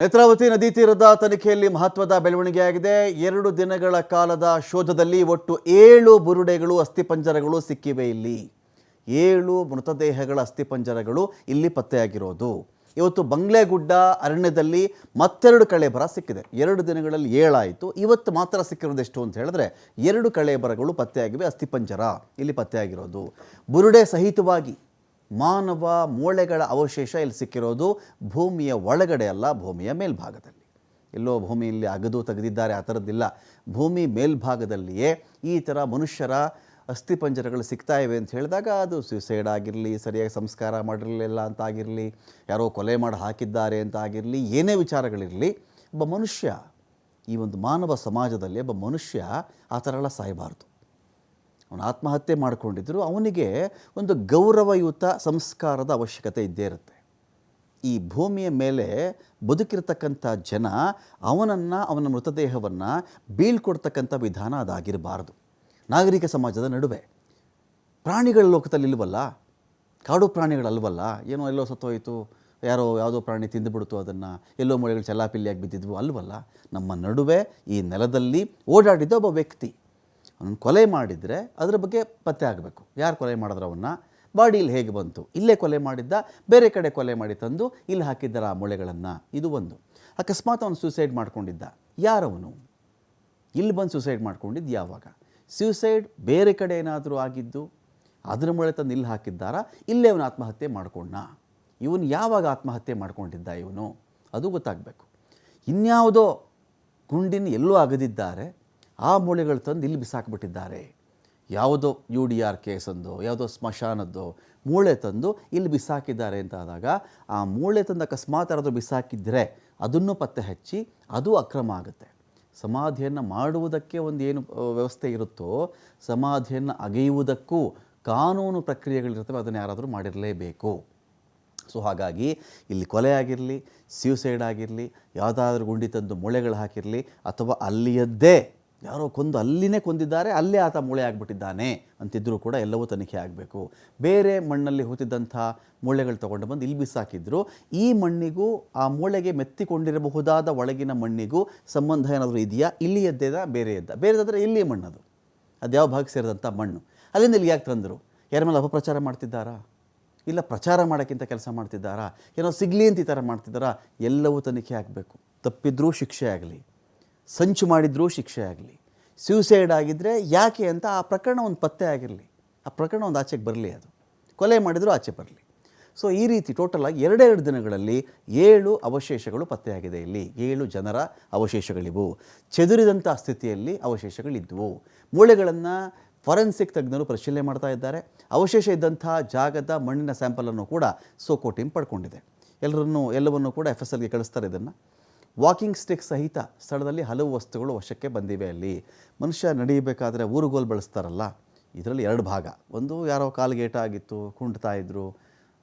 ನೇತ್ರಾವತಿ ನದಿ ತೀರದ ತನಿಖೆಯಲ್ಲಿ ಮಹತ್ವದ ಬೆಳವಣಿಗೆಯಾಗಿದೆ. 2 ದಿನಗಳ ಕಾಲದ ಶೋಧದಲ್ಲಿ ಒಟ್ಟು 7 ಬುರುಡೆಗಳು ಅಸ್ಥಿಪಂಜರಗಳು ಸಿಕ್ಕಿವೆ. ಇಲ್ಲಿ 7 ಮೃತದೇಹಗಳ ಅಸ್ಥಿಪಂಜರಗಳು ಇಲ್ಲಿ ಪತ್ತೆಯಾಗಿರೋದು. ಇವತ್ತು ಬಂಗ್ಲೆಗುಡ್ಡ ಅರಣ್ಯದಲ್ಲಿ ಮತ್ತೆರಡು ಕಳೇಬರ ಸಿಕ್ಕಿದೆ. 2 ದಿನಗಳಲ್ಲಿ 7 ಆಯಿತು. ಇವತ್ತು ಮಾತ್ರ ಸಿಕ್ಕಿರೋದೆಷ್ಟು ಅಂತ ಹೇಳಿದ್ರೆ 2 ಕಳೇಬರಗಳು ಪತ್ತೆಯಾಗಿವೆ. ಅಸ್ಥಿಪಂಜರ ಇಲ್ಲಿ ಪತ್ತೆಯಾಗಿರೋದು. ಬುರುಡೆ ಸಹಿತವಾಗಿ ಮಾನವ ಮೂಳೆಗಳ ಅವಶೇಷ ಇಲ್ಲಿ ಸಿಕ್ಕಿರೋದು ಭೂಮಿಯ ಒಳಗಡೆ ಅಲ್ಲ, ಭೂಮಿಯ ಮೇಲ್ಭಾಗದಲ್ಲಿ. ಎಲ್ಲೋ ಭೂಮಿಯಲ್ಲಿ ಅಗದು ತೆಗೆದಿದ್ದಾರೆ ಆ ಥರದ್ದಿಲ್ಲ. ಭೂಮಿ ಮೇಲ್ಭಾಗದಲ್ಲಿಯೇ ಈ ಥರ ಮನುಷ್ಯರ ಅಸ್ಥಿಪಂಜರಗಳು ಸಿಗ್ತಾ ಇವೆ ಅಂತ ಹೇಳಿದಾಗ ಅದು ಸ್ಯೂಸೈಡ್ ಆಗಿರಲಿ, ಸರಿಯಾಗಿ ಸಂಸ್ಕಾರ ಮಾಡಿರಲಿಲ್ಲ ಅಂತ ಆಗಿರಲಿ, ಯಾರೋ ಕೊಲೆ ಮಾಡಿ ಹಾಕಿದ್ದಾರೆ ಅಂತ ಆಗಿರಲಿ, ಏನೇ ವಿಚಾರಗಳಿರಲಿ, ಒಬ್ಬ ಮನುಷ್ಯ ಈ ಒಂದು ಮಾನವ ಸಮಾಜದಲ್ಲಿ ಒಬ್ಬ ಮನುಷ್ಯ ಆ ಥರ ಎಲ್ಲ ಸಾಯಬಾರ್ದು. ಅವನು ಆತ್ಮಹತ್ಯೆ ಮಾಡಿಕೊಂಡಿದ್ದರೂ ಅವನಿಗೆ ಒಂದು ಗೌರವಯುತ ಸಂಸ್ಕಾರದ ಅವಶ್ಯಕತೆ ಇದ್ದೇ ಇರುತ್ತೆ. ಈ ಭೂಮಿಯ ಮೇಲೆ ಬದುಕಿರ್ತಕ್ಕಂಥ ಜನ ಅವನ ಮೃತದೇಹವನ್ನು ಬೀಳ್ಕೊಡ್ತಕ್ಕಂಥ ವಿಧಾನ ಅದಾಗಿರಬಾರ್ದು. ನಾಗರಿಕ ಸಮಾಜದ ನಡುವೆ ಪ್ರಾಣಿಗಳ ಲೋಕದಲ್ಲಿ ಇಲ್ವಲ್ಲ, ಕಾಡು ಪ್ರಾಣಿಗಳಲ್ವಲ್ಲ, ಏನೋ ಎಲ್ಲೋ ಸತ್ತೋಯಿತು, ಯಾವುದೋ ಪ್ರಾಣಿ ತಿಂದುಬಿಡ್ತು, ಅದನ್ನು ಎಲ್ಲೋ ಮೊಳೆಗಳು ಚೆಲ್ಲಾಪಿಲ್ಲಿಯಾಗಿ ಬಿದ್ದಿದ್ವು ಅಲ್ವಲ್ಲ. ನಮ್ಮ ನಡುವೆ ಈ ನೆಲದಲ್ಲಿ ಓಡಾಡಿದ ಒಬ್ಬ ವ್ಯಕ್ತಿ ಅವನು ಕೊಲೆ ಮಾಡಿದರೆ ಅದರ ಬಗ್ಗೆ ಪತ್ತೆ ಆಗಬೇಕು. ಯಾರು ಕೊಲೆ ಮಾಡಿದ್ರು, ಅವನ್ನ ಬಾಡಿ ಇಲ್ಲಿ ಹೇಗೆ ಬಂತು, ಇಲ್ಲೇ ಕೊಲೆ ಮಾಡಿದ್ದ, ಬೇರೆ ಕಡೆ ಕೊಲೆ ಮಾಡಿ ತಂದು ಇಲ್ಲಿ ಹಾಕಿದ್ದಾರೆ ಆ ಮೊಳೆಗಳನ್ನು, ಇದು ಒಂದು. ಅಕಸ್ಮಾತ್ ಅವನು ಸೂಸೈಡ್ ಮಾಡ್ಕೊಂಡಿದ್ದ, ಯಾರವನು, ಇಲ್ಲಿ ಬಂದು ಸೂಸೈಡ್ ಮಾಡ್ಕೊಂಡಿದ್ದು ಯಾವಾಗ, ಸೂಸೈಡ್ ಬೇರೆ ಕಡೆ ಏನಾದರೂ ಆಗಿದ್ದು ಅದರ ಮೊಳೆ ತಂದು ಇಲ್ಲಿ ಹಾಕಿದ್ದಾರಾ, ಇಲ್ಲೇ ಅವನು ಆತ್ಮಹತ್ಯೆ ಮಾಡ್ಕೊಂಡ, ಇವನು ಯಾವಾಗ ಆತ್ಮಹತ್ಯೆ ಮಾಡ್ಕೊಂಡಿದ್ದ ಇವನು, ಅದು ಗೊತ್ತಾಗಬೇಕು. ಇನ್ಯಾವುದೋ ಗುಂಡಿನ ಎಲ್ಲೋ ಅಗದಿದ್ದಾರೆ, ಆ ಮೂಳೆಗಳು ತಂದು ಇಲ್ಲಿ ಬಿಸಾಕ್ಬಿಟ್ಟಿದ್ದಾರೆ. ಯಾವುದೋ UDR ಕೇಸಂದು, ಯಾವುದೋ ಸ್ಮಶಾನದ್ದು ಮೂಳೆ ತಂದು ಇಲ್ಲಿ ಬಿಸಾಕಿದ್ದಾರೆ ಅಂತ ಆದಾಗ ಆ ಮೂಳೆ ತಂದು ಅಕಸ್ಮಾತ್ ಯಾರಾದರೂ ಬಿಸಾಕಿದರೆ ಅದನ್ನು ಪತ್ತೆ ಹಚ್ಚಿ ಅದು ಅಕ್ರಮ ಆಗುತ್ತೆ. ಸಮಾಧಿಯನ್ನು ಮಾಡುವುದಕ್ಕೆ ಒಂದು ಏನು ವ್ಯವಸ್ಥೆ ಇರುತ್ತೋ, ಸಮಾಧಿಯನ್ನು ಅಗೆಯುವುದಕ್ಕೂ ಕಾನೂನು ಪ್ರಕ್ರಿಯೆಗಳಿರ್ತವೆ, ಅದನ್ನು ಯಾರಾದರೂ ಮಾಡಿರಲೇಬೇಕು. ಸೊ ಹಾಗಾಗಿ ಇಲ್ಲಿ ಕೊಲೆ ಆಗಿರಲಿ, ಸ್ಯೂಸೈಡ್ ಆಗಿರಲಿ, ಯಾವುದಾದ್ರೂ ಗುಂಡಿ ತಂದು ಮೂಳೆಗಳು ಹಾಕಿರಲಿ, ಅಥವಾ ಅಲ್ಲಿಯದ್ದೇ ಯಾರೋ ಅಲ್ಲಿನೇ ಕೊಂದಿದ್ದಾರೆ, ಅಲ್ಲೇ ಆತ ಮೂಳೆ ಆಗಿಬಿಟ್ಟಿದ್ದಾನೆ ಅಂತಿದ್ದರೂ ಕೂಡ ಎಲ್ಲವೂ ತನಿಖೆ ಆಗಬೇಕು. ಬೇರೆ ಮಣ್ಣಲ್ಲಿ ಹೂತಿದ್ದಂಥ ಮೂಳೆಗಳು ತೊಗೊಂಡು ಬಂದು ಇಲ್ಲಿ ಬಿಸಾಕಿದ್ರು, ಈ ಮಣ್ಣಿಗೂ ಆ ಮೂಳೆಗೆ ಮೆತ್ತಿಕೊಂಡಿರಬಹುದಾದ ಒಳಗಿನ ಮಣ್ಣಿಗೂ ಸಂಬಂಧ ಏನಾದರೂ ಇದೆಯಾ, ಇಲ್ಲಿ ಎದ್ದೆದ ಬೇರೆದಾದರೆ ಇಲ್ಲಿ ಮಣ್ಣದು, ಅದು ಯಾವ ಭಾಗಕ್ಕೆ ಸೇರಿದಂಥ ಮಣ್ಣು, ಅಲ್ಲಿಂದ ಇಲ್ಲಿ ಯಾಕೆ ತಂದರು, ಯಾರ ಮೇಲೆ ಅಪಪ್ರಚಾರ ಮಾಡ್ತಿದ್ದಾರಾ, ಇಲ್ಲ ಪ್ರಚಾರ ಮಾಡೋಕ್ಕಿಂತ ಕೆಲಸ ಮಾಡ್ತಿದ್ದಾರಾ, ಏನೋ ಸಿಗಲಿ ಅಂತ ಈ ಥರ ಮಾಡ್ತಿದ್ದಾರಾ, ಎಲ್ಲವೂ ತನಿಖೆ ಆಗಬೇಕು. ತಪ್ಪಿದ್ರೂ ಶಿಕ್ಷೆ ಆಗಲಿ, ಸಂಚು ಮಾಡಿದ್ರೂ ಶಿಕ್ಷೆ ಆಗಲಿ, ಸ್ಯೂಸೈಡ್ ಆಗಿದ್ದರೆ ಯಾಕೆ ಅಂತ ಆ ಪ್ರಕರಣ ಒಂದು ಪತ್ತೆ ಆಗಿರಲಿ, ಆ ಪ್ರಕರಣ ಒಂದು ಆಚೆಗೆ ಬರಲಿ, ಅದು ಕೊಲೆ ಮಾಡಿದರೂ ಆಚೆ ಬರಲಿ. ಸೊ ಈ ರೀತಿ ಟೋಟಲಾಗಿ 2 ದಿನಗಳಲ್ಲಿ 7 ಅವಶೇಷಗಳು ಪತ್ತೆಯಾಗಿದೆ. ಇಲ್ಲಿ 7 ಜನರ ಅವಶೇಷಗಳಿವು. ಚೆದುರಿದಂಥ ಸ್ಥಿತಿಯಲ್ಲಿ ಅವಶೇಷಗಳಿದ್ದವು. ಮೂಳೆಗಳನ್ನು ಫಾರೆನ್ಸಿಕ್ ತಜ್ಞರು ಪರಿಶೀಲನೆ ಮಾಡ್ತಾ ಇದ್ದಾರೆ. ಅವಶೇಷ ಇದ್ದಂಥ ಜಾಗದ ಮಣ್ಣಿನ ಸ್ಯಾಂಪಲನ್ನು ಕೂಡ ಸೋಕೋ ಟೀಮ್ ಪಡ್ಕೊಂಡಿದೆ. ಎಲ್ಲವನ್ನೂ ಕೂಡ FSLಗೆ ಕಳಿಸ್ತಾರೆ. ಇದನ್ನು ವಾಕಿಂಗ್ ಸ್ಟಿಕ್ ಸಹಿತ ಸ್ಥಳದಲ್ಲಿ ಹಲವು ವಸ್ತುಗಳು ವಶಕ್ಕೆ ಬಂದಿವೆ. ಅಲ್ಲಿ ಮನುಷ್ಯ ನಡೆಯಬೇಕಾದ್ರೆ ಊರುಗೋಲು ಬಳಸ್ತಾರಲ್ಲ, ಇದರಲ್ಲಿ 2 ಭಾಗ. ಒಂದು ಯಾರೋ ಕಾಲ್ಗೇಟಾಗಿತ್ತು, ಕುಂಟ್ತಾ ಇದ್ದರು,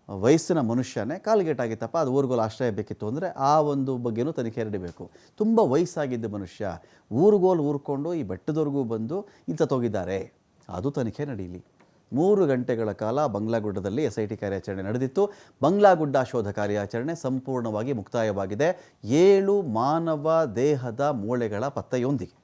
ವಯಸ್ಸಿನ ಮನುಷ್ಯನೇ ಕಾಲ್ಗೇಟಾಗಿತ್ತಪ್ಪ, ಅದು ಊರುಗೋಲು ಆಶ್ರಯ ಬೇಕಿತ್ತು ಅಂದರೆ ಆ ಒಂದು ಬಗ್ಗೆನೂ ತನಿಖೆ ನಡೀಬೇಕು. ತುಂಬ ವಯಸ್ಸಾಗಿದ್ದ ಮನುಷ್ಯ ಊರುಗೋಲು ಊರ್ಕೊಂಡು ಈ ಬೆಟ್ಟದವರೆಗೂ ಬಂದು ತೊಗಿದ್ದಾರೆ, ಅದು ತನಿಖೆ ನಡೀಲಿ. 3 ಗಂಟೆಗಳ ಕಾಲ ಬಂಗ್ಲಾಗುಡ್ಡದಲ್ಲಿ SIT ಕಾರ್ಯಾಚರಣೆ ನಡೆದಿತ್ತು. ಬಂಗ್ಲಾಗುಡ್ಡ ಶೋಧ ಕಾರ್ಯಾಚರಣೆ ಸಂಪೂರ್ಣವಾಗಿ ಮುಕ್ತಾಯವಾಗಿದೆ 7 ಮಾನವ ದೇಹದ ಮೂಳೆಗಳ ಪತ್ತೆಯೊಂದಿಗೆ.